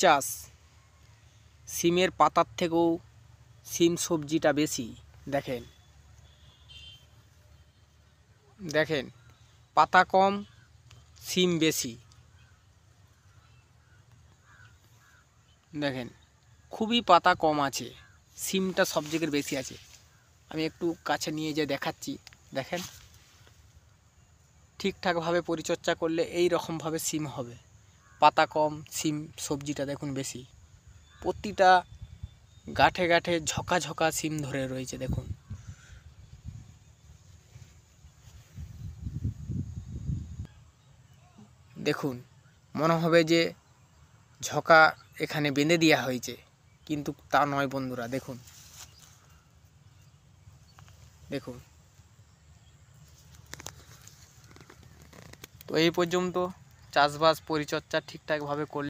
চাষ সিমের পাতার থেকেও সিম সবজিটা বেশি। দেখেন দেখেন পাতা কম, সিম বেশি। দেখেন খুবই পাতা কম আছে, সিমটা সব জায়গায় বেশি আছে। আমি একটু কাছে নিয়ে যেয়ে দেখাচ্ছি। দেখেন ঠিকঠাকভাবে পরিচর্যা করলে এই রকমভাবে সিম হবে। পাতা কম, সিম সবজিটা দেখুন বেশি। প্রতিটা গাঁঠে গাঁঠে ঝকা ঝকা সিম ধরে রয়েছে। দেখুন দেখুন মনে হবে যে ঝকা এখানে বেঁধে দেওয়া হয়েছে, কিন্তু তা নয় বন্ধুরা। দেখুন দেখুন তো এই পর্যন্ত চাষবাস পরিচর্যা ঠিকঠাকভাবে করলে